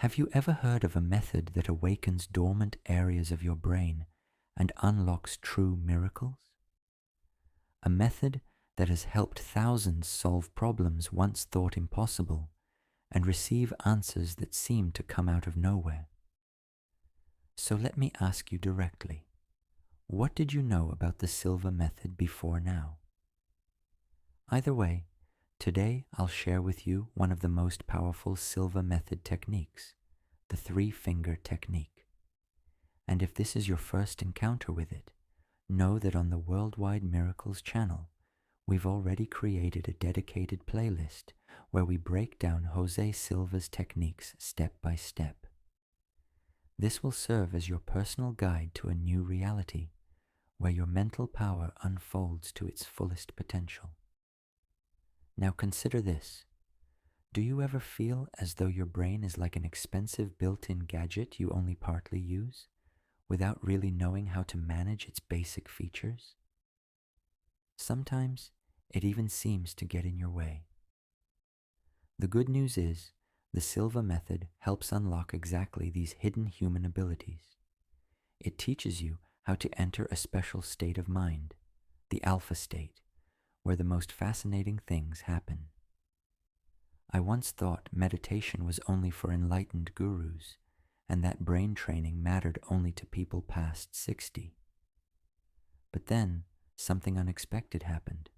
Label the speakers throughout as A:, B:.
A: Have you ever heard of a method that awakens dormant areas of your brain and unlocks true miracles? A method that has helped thousands solve problems once thought impossible and receive answers that seem to come out of nowhere. So let me ask you directly, what did you know about the Silva method before now? Either way, today I'll share with you one of the most powerful Silva method techniques, the three-finger technique. And if this is your first encounter with it, know that on the Worldwide Miracles channel, we've already created a dedicated playlist where we break down Jose Silva's techniques step by step. This will serve as your personal guide to a new reality where your mental power unfolds to its fullest potential. Now consider this. Do you ever feel as though your brain is like an expensive built-in gadget you only partly use, without really knowing how to manage its basic features? Sometimes it even seems to get in your way. The good news is, the Silva method helps unlock exactly these hidden human abilities. It teaches you how to enter a special state of mind, the alpha state, where the most fascinating things happen. I once thought meditation was only for enlightened gurus, and that brain training mattered only to people past 60. But then, something unexpected happened.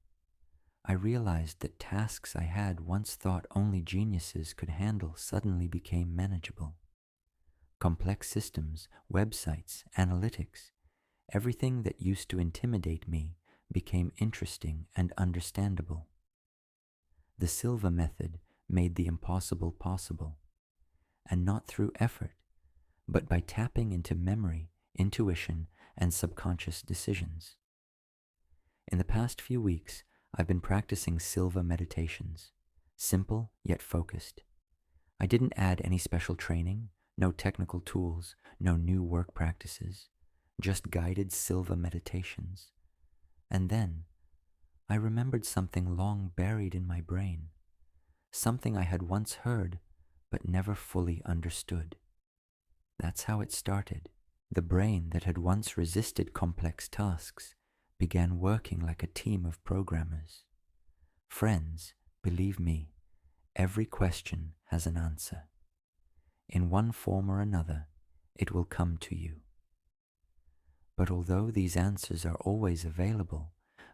A: I realized that tasks I had once thought only geniuses could handle suddenly became manageable. Complex systems, websites, analytics, everything that used to intimidate me became interesting and understandable. The Silva method made the impossible possible, and not through effort, but by tapping into memory, intuition, and subconscious decisions. In the past few weeks, I've been practicing Silva meditations, simple yet focused. I didn't add any special training, no technical tools, no new work practices, just guided Silva meditations. And then, I remembered something long buried in my brain, something I had once heard but never fully understood. That's how it started. The brain that had once resisted complex tasks began working like a team of programmers. Friends, believe me, every question has an answer. In one form or another, it will come to you. But although these answers are always available,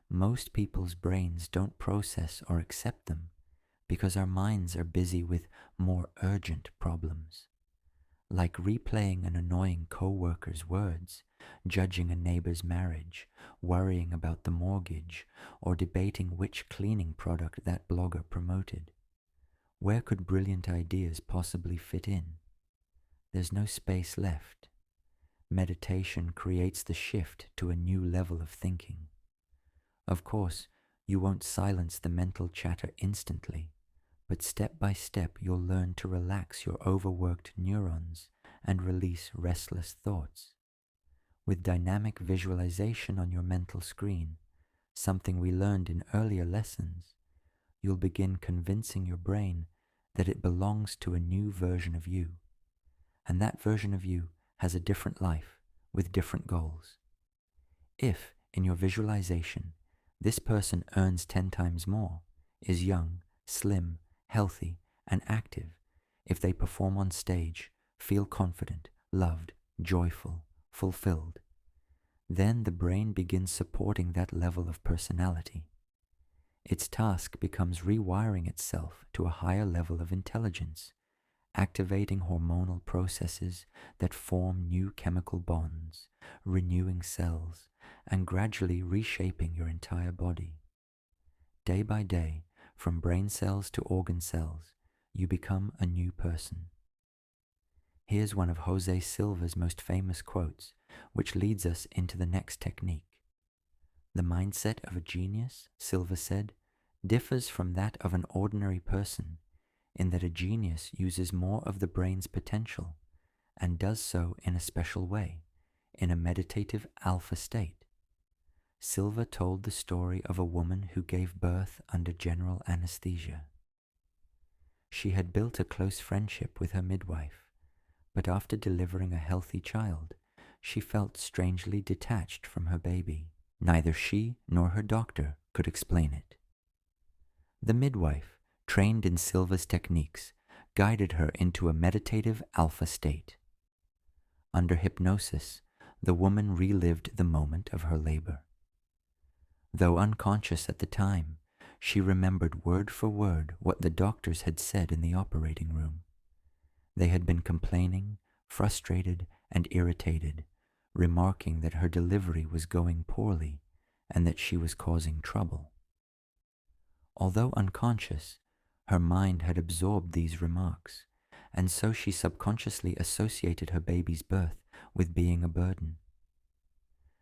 A: most people's brains don't process or accept them because our minds are busy with more urgent problems, like replaying an annoying co-worker's words, judging a neighbor's marriage, worrying about the mortgage, or debating which cleaning product that blogger promoted. Where could brilliant ideas possibly fit in? There's no space left. Meditation creates the shift to a new level of thinking. Of course, you won't silence the mental chatter instantly, but step by step you'll learn to relax your overworked neurons and release restless thoughts. With dynamic visualization on your mental screen, something we learned in earlier lessons, you'll begin convincing your brain that it belongs to a new version of you, and that version of you has a different life with different goals. If, in your visualization, this person earns 10 times more, is young, slim, healthy, and active, if they perform on stage, feel confident, loved, joyful, fulfilled, then the brain begins supporting that level of personality. Its task becomes rewiring itself to a higher level of intelligence, activating hormonal processes that form new chemical bonds, renewing cells, and gradually reshaping your entire body. Day by day, from brain cells to organ cells, you become a new person. Here's one of Jose Silva's most famous quotes, which leads us into the next technique. The mindset of a genius, Silva said, differs from that of an ordinary person in that a genius uses more of the brain's potential and does so in a special way, in a meditative alpha state. Silva told the story of a woman who gave birth under general anesthesia. She had built a close friendship with her midwife, But after delivering a healthy child, she felt strangely detached from her baby. Neither she nor her doctor could explain it. The midwife, trained in Silva's techniques, guided her into a meditative alpha state. Under hypnosis, the woman relived the moment of her labor. Though unconscious at the time, she remembered word for word what the doctors had said in the operating room. They had been complaining, frustrated, and irritated, remarking that her delivery was going poorly and that she was causing trouble. Although unconscious, her mind had absorbed these remarks, and so she subconsciously associated her baby's birth with being a burden.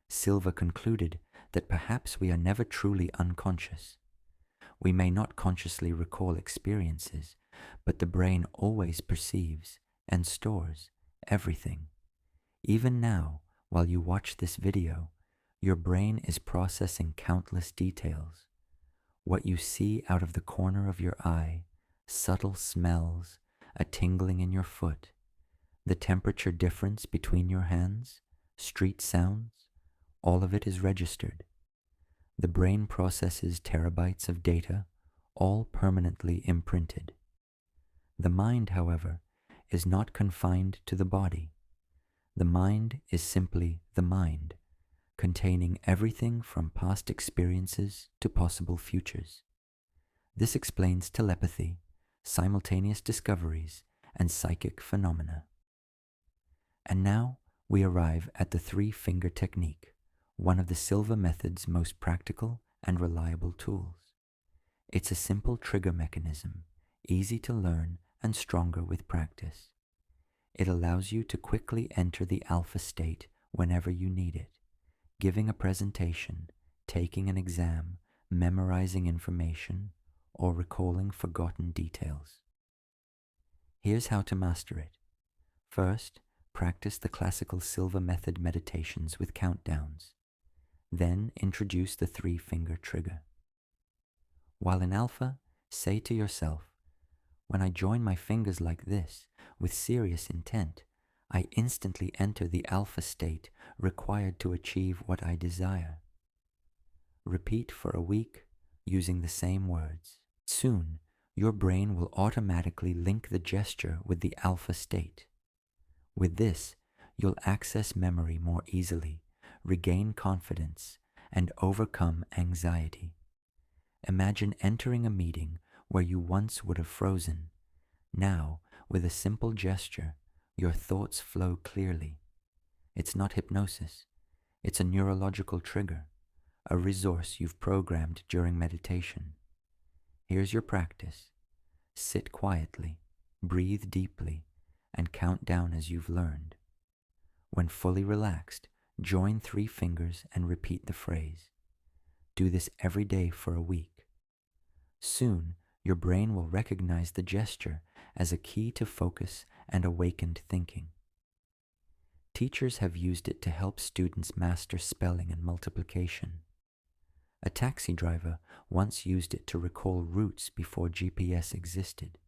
A: Silva concluded that perhaps we are never truly unconscious. We may not consciously recall experiences, but the brain always perceives and stores everything. Even now, while you watch this video, your brain is processing countless details. What you see out of the corner of your eye, subtle smells, a tingling in your foot, the temperature difference between your hands, street sounds, all of it is registered. The brain processes terabytes of data, all permanently imprinted. The mind, however, is not confined to the body. The mind is simply the mind, containing everything from past experiences to possible futures. This explains telepathy, simultaneous discoveries, and psychic phenomena. And now we arrive at the three-finger technique, one of the Silva method's most practical and reliable tools. It's a simple trigger mechanism, easy to learn and stronger with practice. It allows you to quickly enter the alpha state whenever you need it, giving a presentation, taking an exam, memorizing information, or recalling forgotten details. Here's how to master it. First, practice the classical Silva method meditations with countdowns. Then introduce the three-finger trigger. While in alpha, say to yourself, when I join my fingers like this, with serious intent, I instantly enter the alpha state required to achieve what I desire. Repeat for a week using the same words. Soon, your brain will automatically link the gesture with the alpha state. With this, you'll access memory more easily, regain confidence, and overcome anxiety. Imagine entering a meeting where you once would have frozen. Now, with a simple gesture, your thoughts flow clearly. It's not hypnosis. It's a neurological trigger, a resource you've programmed during meditation. Here's your practice. Sit quietly, breathe deeply, and count down as you've learned. When fully relaxed, join three fingers and repeat the phrase. Do this every day for a week. Soon, your brain will recognize the gesture as a key to focus and awakened thinking. Teachers have used it to help students master spelling and multiplication. A taxi driver once used it to recall routes before GPS existed.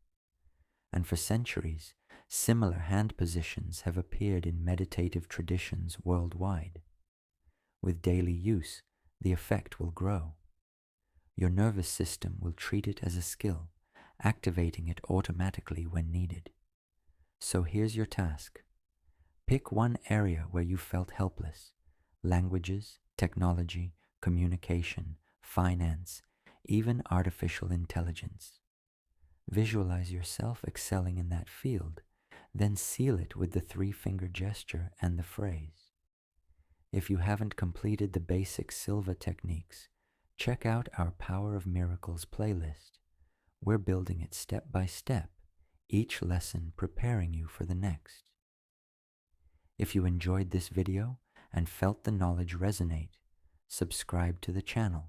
A: And for centuries, similar hand positions have appeared in meditative traditions worldwide. With daily use, the effect will grow. Your nervous system will treat it as a skill, activating it automatically when needed. So here's your task. Pick one area where you felt helpless: languages, technology, communication, finance, even artificial intelligence. Visualize yourself excelling in that field, then seal it with the three-finger gesture and the phrase. If you haven't completed the basic Silva techniques, check out our Power of Miracles playlist. We're building it step by step, each lesson preparing you for the next. If you enjoyed this video and felt the knowledge resonate, subscribe to the channel.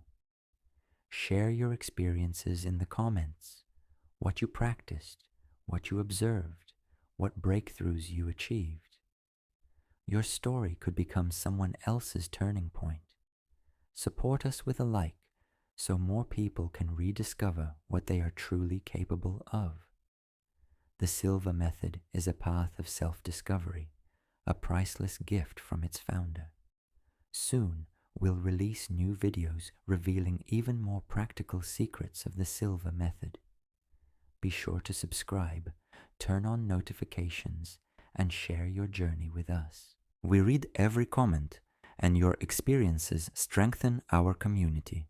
A: Share your experiences in the comments, what you practiced, what you observed, what breakthroughs you achieved. Your story could become someone else's turning point. Support us with a like so more people can rediscover what they are truly capable of. The Silva Method is a path of self-discovery, a priceless gift from its founder. Soon, we'll release new videos revealing even more practical secrets of the Silva Method. Be sure to subscribe, turn on notifications, and share your journey with us. We read every comment, and your experiences strengthen our community.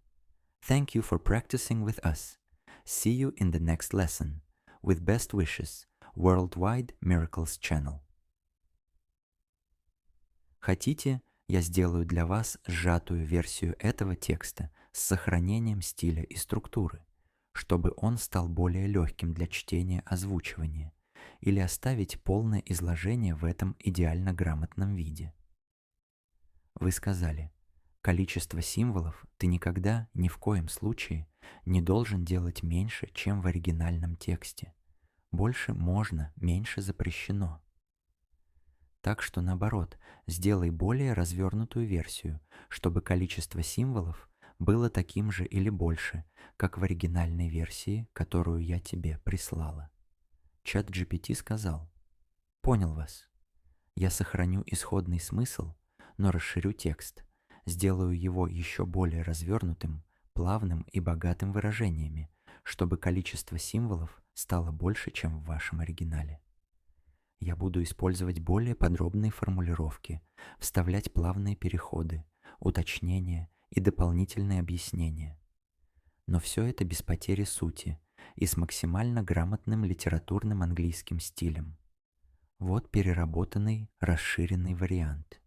A: Thank you for practicing with us. See you in the next lesson. With best wishes, Worldwide Miracles Channel. Хотите, я сделаю для вас сжатую версию этого текста с сохранением стиля и структуры, чтобы он стал более легким для чтения озвучивания, или оставить полное изложение в этом идеально грамотном виде. Вы сказали, количество символов ты никогда, ни в коем случае, не должен делать меньше, чем в оригинальном тексте. Больше можно, меньше запрещено. Так что наоборот, сделай более развернутую версию, чтобы количество символов было таким же или больше, как в оригинальной версии, которую я тебе прислала. Чат GPT сказал: «Понял вас. Я сохраню исходный смысл, но расширю текст, сделаю его еще более развернутым, плавным и богатым выражениями, чтобы количество символов стало больше, чем в вашем оригинале. Я буду использовать более подробные формулировки, вставлять плавные переходы, уточнения и дополнительные объяснения. Но все это без потери сути и с максимально грамотным литературным английским стилем. Вот переработанный, расширенный вариант.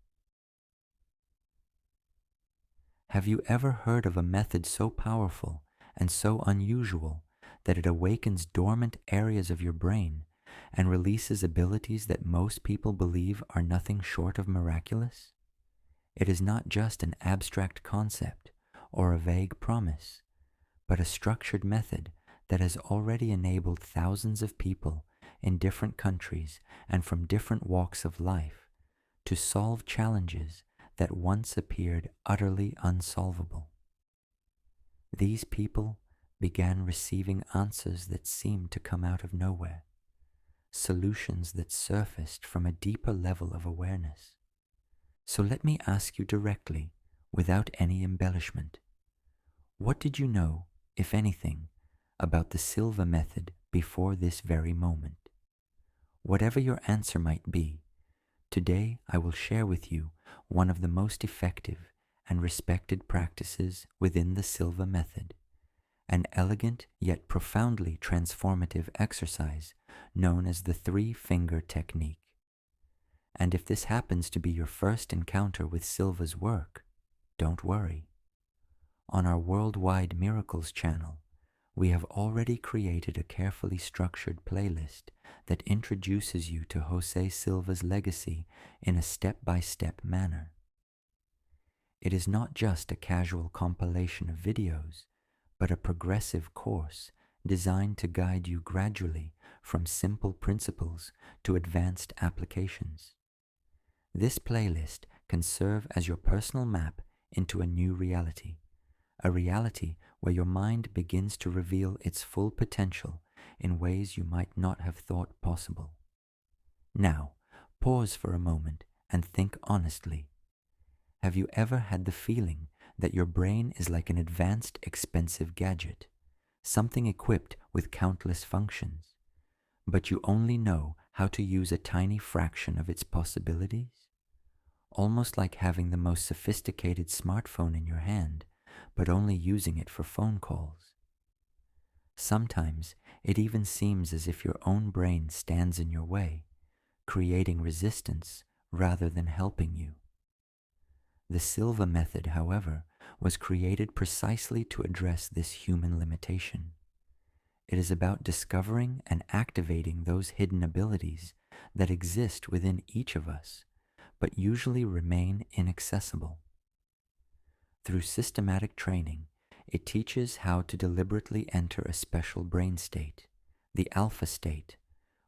A: Have you ever heard of a method so powerful and so unusual that it awakens dormant areas of your brain and releases abilities that most people believe are nothing short of miraculous? It is not just an abstract concept or a vague promise, but a structured method that has already enabled thousands of people in different countries and from different walks of life to solve challenges that once appeared utterly unsolvable. These people began receiving answers that seemed to come out of nowhere, solutions that surfaced from a deeper level of awareness. So let me ask you directly, without any embellishment, what did you know, if anything, about the Silva Method before this very moment? Whatever your answer might be, today I will share with you one of the most effective and respected practices within the Silva Method, an elegant yet profoundly transformative exercise known as the three-finger technique. And if this happens to be your first encounter with Silva's work, don't worry. On our Worldwide Miracles channel, we have already created a carefully structured playlist that introduces you to Jose Silva's legacy in a step-by-step manner. It is not just a casual compilation of videos, but a progressive course designed to guide you gradually from simple principles to advanced applications. This playlist can serve as your personal map into a new reality, a reality where your mind begins to reveal its full potential in ways you might not have thought possible. Now, pause for a moment and think honestly. Have you ever had the feeling that your brain is like an advanced, expensive gadget, something equipped with countless functions, but you only know how to use a tiny fraction of its possibilities? Almost like having the most sophisticated smartphone in your hand, but only using it for phone calls. Sometimes it even seems as if your own brain stands in your way, creating resistance rather than helping you. The Silva Method, however, was created precisely to address this human limitation. It is about discovering and activating those hidden abilities that exist within each of us, but usually remain inaccessible. Through systematic training, it teaches how to deliberately enter a special brain state, the alpha state,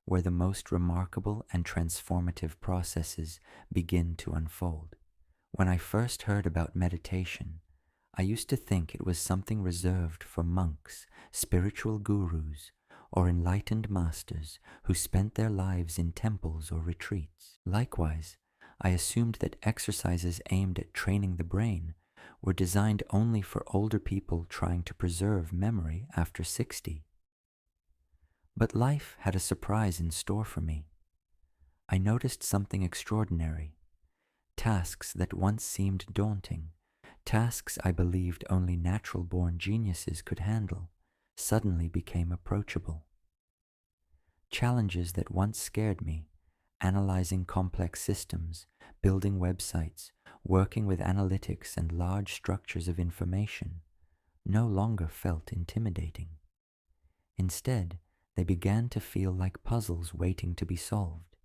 A: where the most remarkable and transformative processes begin to unfold. When I first heard about meditation, I used to think it was something reserved for monks, spiritual gurus, or enlightened masters who spent their lives in temples or retreats. Likewise, I assumed that exercises aimed at training the brain were designed only for older people trying to preserve memory after 60. But life had a surprise in store for me. I noticed something extraordinary. Tasks that once seemed daunting, tasks I believed only natural-born geniuses could handle, suddenly became approachable. Challenges that once scared me, analyzing complex systems, building websites, working with analytics and large structures of information, no longer felt intimidating. Instead, they began to feel like puzzles waiting to be solved.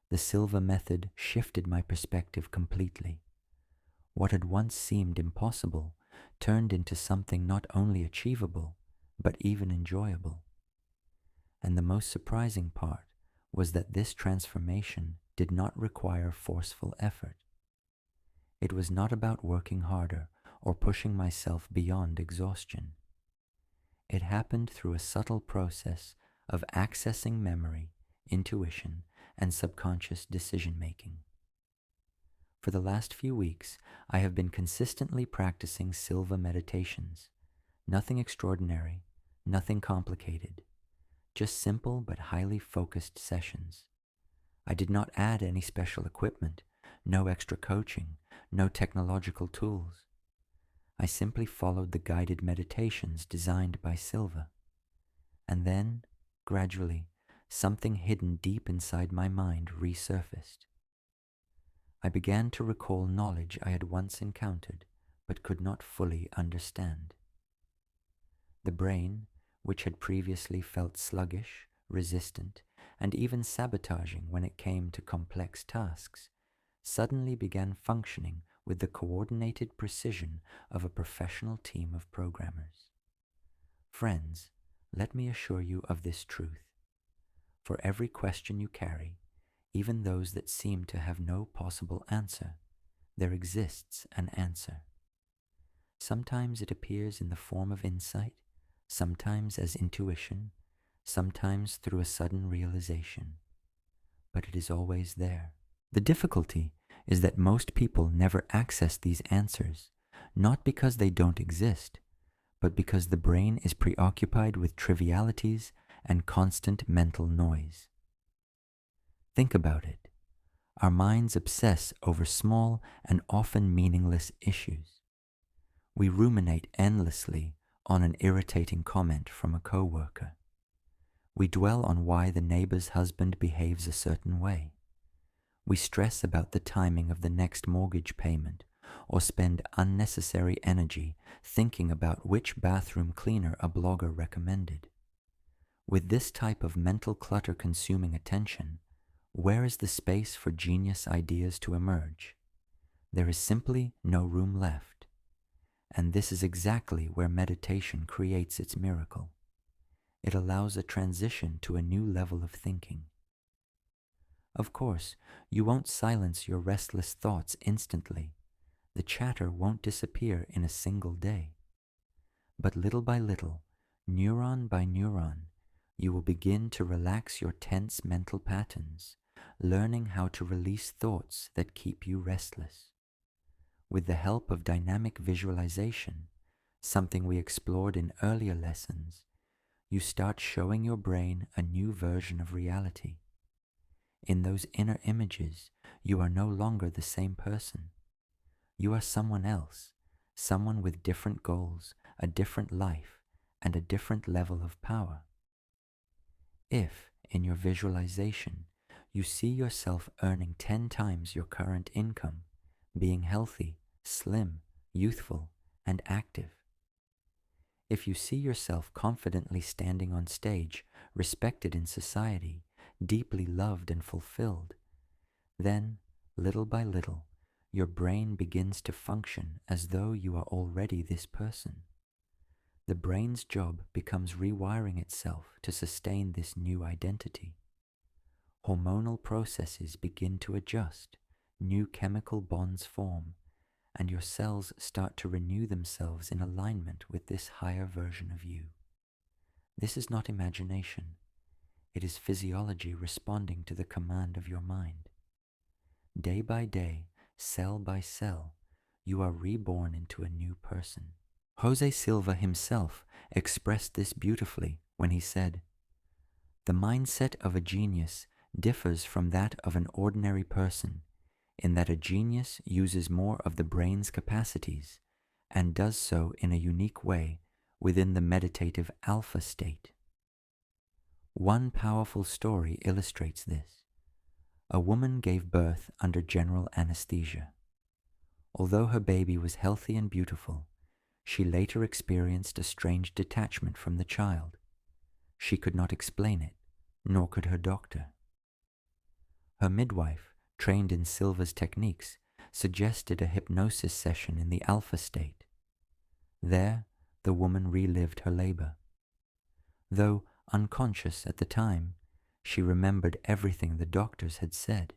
A: The Silva method shifted my perspective completely. What had once seemed impossible turned into something not only achievable, but even enjoyable. And the most surprising part was that this transformation did not require forceful effort. It was not about working harder or pushing myself beyond exhaustion. It happened through a subtle process of accessing memory, intuition, and subconscious decision-making. For the last few weeks, I have been consistently practicing Silva meditations. Nothing extraordinary, nothing complicated, just simple but highly focused sessions. I did not add any special equipment, no extra coaching, no technological tools. I simply followed the guided meditations designed by Silva. And then, gradually, something hidden deep inside my mind resurfaced. I began to recall knowledge I had once encountered, but could not fully understand. The brain, which had previously felt sluggish, resistant, and even sabotaging when it came to complex tasks, suddenly began functioning with the coordinated precision of a professional team of programmers. Friends, let me assure you of this truth. For every question you carry, even those that seem to have no possible answer, there exists an answer. Sometimes it appears in the form of insight, sometimes as intuition, sometimes through a sudden realization. But it is always there. The difficulty is that most people never access these answers, not because they don't exist, but because the brain is preoccupied with trivialities and constant mental noise. Think about it. Our minds obsess over small and often meaningless issues. We ruminate endlessly on an irritating comment from a coworker. We dwell on why the neighbor's husband behaves a certain way. We stress about the timing of the next mortgage payment, or spend unnecessary energy thinking about which bathroom cleaner a blogger recommended. With this type of mental clutter consuming attention, where is the space for genius ideas to emerge? There is simply no room left. And this is exactly where meditation creates its miracle. It allows a transition to a new level of thinking. Of course, you won't silence your restless thoughts instantly. The chatter won't disappear in a single day. But little by little, neuron by neuron, you will begin to relax your tense mental patterns, learning how to release thoughts that keep you restless. With the help of dynamic visualization, something we explored in earlier lessons, you start showing your brain a new version of reality. In those inner images, you are no longer the same person. You are someone else, someone with different goals, a different life, and a different level of power. If, in your visualization, you see yourself earning 10 times your current income, being healthy, slim, youthful, and active. If you see yourself confidently standing on stage, respected in society, deeply loved and fulfilled, then, little by little, your brain begins to function as though you are already this person. The brain's job becomes rewiring itself to sustain this new identity. Hormonal processes begin to adjust, new chemical bonds form, and your cells start to renew themselves in alignment with this higher version of you. This is not imagination. It is physiology responding to the command of your mind. Day by day, cell by cell, you are reborn into a new person. Jose Silva himself expressed this beautifully when he said, "The mindset of a genius differs from that of an ordinary person in that a genius uses more of the brain's capacities and does so in a unique way within the meditative alpha state." One powerful story illustrates this. A woman gave birth under general anesthesia. Although her baby was healthy and beautiful, she later experienced a strange detachment from the child. She could not explain it, nor could her doctor. Her midwife, trained in Silva's techniques, suggested a hypnosis session in the alpha state. There, the woman relived her labor. Though unconscious at the time, she remembered everything the doctors had said.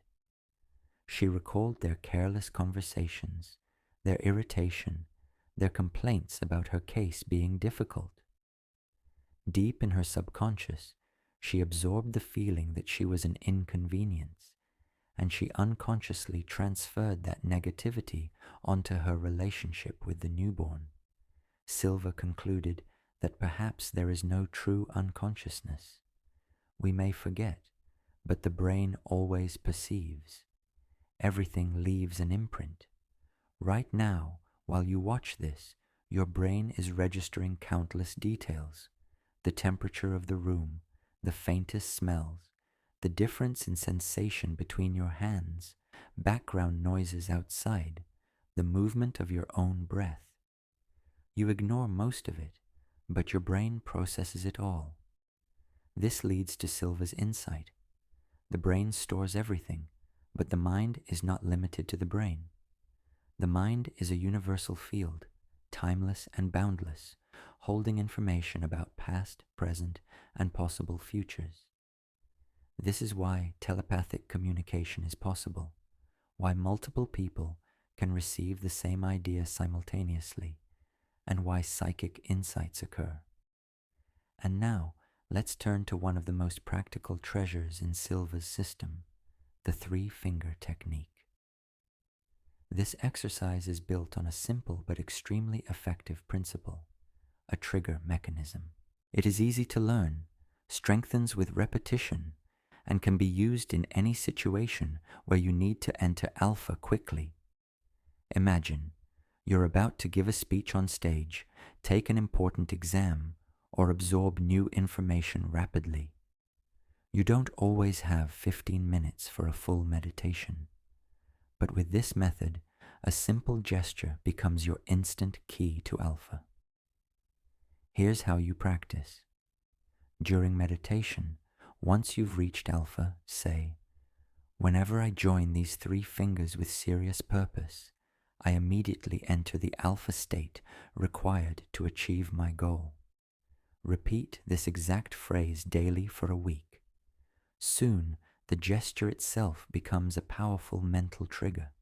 A: She recalled their careless conversations, their irritation, their complaints about her case being difficult. Deep in her subconscious, she absorbed the feeling that she was an inconvenience, and she unconsciously transferred that negativity onto her relationship with the newborn. Silva concluded that perhaps there is no true unconsciousness. We may forget, but the brain always perceives. Everything leaves an imprint. Right now, while you watch this, your brain is registering countless details: the temperature of the room, the faintest smells, the difference in sensation between your hands, background noises outside, the movement of your own breath. You ignore most of it, but your brain processes it all. This leads to Silva's insight. The brain stores everything, but the mind is not limited to the brain. The mind is a universal field, timeless and boundless, holding information about past, present, and possible futures. This is why telepathic communication is possible, why multiple people can receive the same idea simultaneously, and why psychic insights occur. And now, let's turn to one of the most practical treasures in Silva's system, the three-finger technique. This exercise is built on a simple but extremely effective principle, a trigger mechanism. It is easy to learn, strengthens with repetition, and can be used in any situation where you need to enter alpha quickly. Imagine you're about to give a speech on stage, take an important exam, or absorb new information rapidly. You don't always have 15 minutes for a full meditation. But with this method, a simple gesture becomes your instant key to alpha. Here's how you practice. During meditation, once you've reached alpha, say, "Whenever I join these three fingers with serious purpose, I immediately enter the alpha state required to achieve my goal." Repeat this exact phrase daily for a week. Soon, the gesture itself becomes a powerful mental trigger.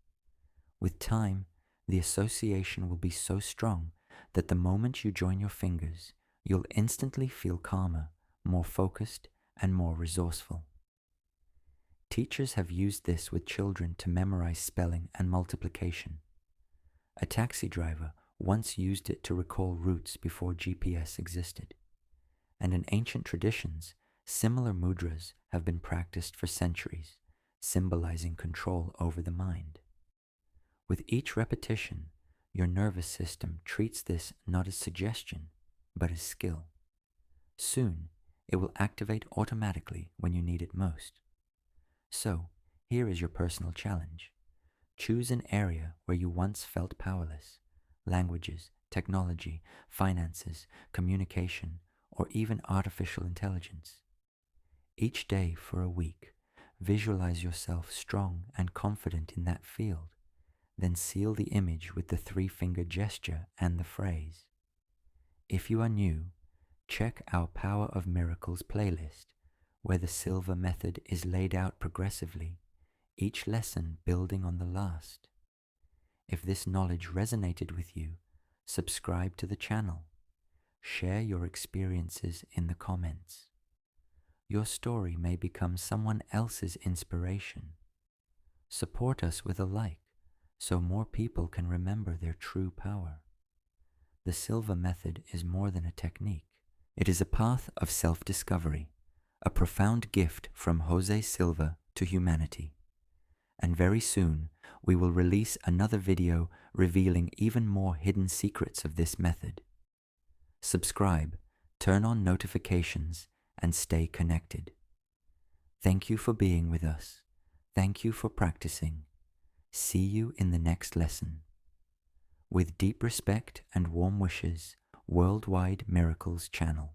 A: With time, the association will be so strong that the moment you join your fingers, you'll instantly feel calmer, more focused, and more resourceful. Teachers have used this with children to memorize spelling and multiplication. A taxi driver once used it to recall routes before GPS existed. And in ancient traditions, similar mudras have been practiced for centuries, symbolizing control over the mind. With each repetition, your nervous system treats this not as suggestion, but as skill. Soon, it will activate automatically when you need it most. So, here is your personal challenge. Choose an area where you once felt powerless: languages, technology, finances, communication, or even artificial intelligence. Each day for a week, visualize yourself strong and confident in that field, then seal the image with the three-finger gesture and the phrase. If you are new, check our Power of Miracles playlist, where the Silva method is laid out progressively, each lesson building on the last. If this knowledge resonated with you, subscribe to the channel. Share your experiences in the comments. Your story may become someone else's inspiration. Support us with a like so more people can remember their true power. The Silva Method is more than a technique. It is a path of self-discovery, a profound gift from Jose Silva to humanity. And very soon, we will release another video revealing even more hidden secrets of this method. Subscribe, turn on notifications, and stay connected. Thank you for being with us. Thank you for practicing. See you in the next lesson. With deep respect and warm wishes, Worldwide Miracles Channel.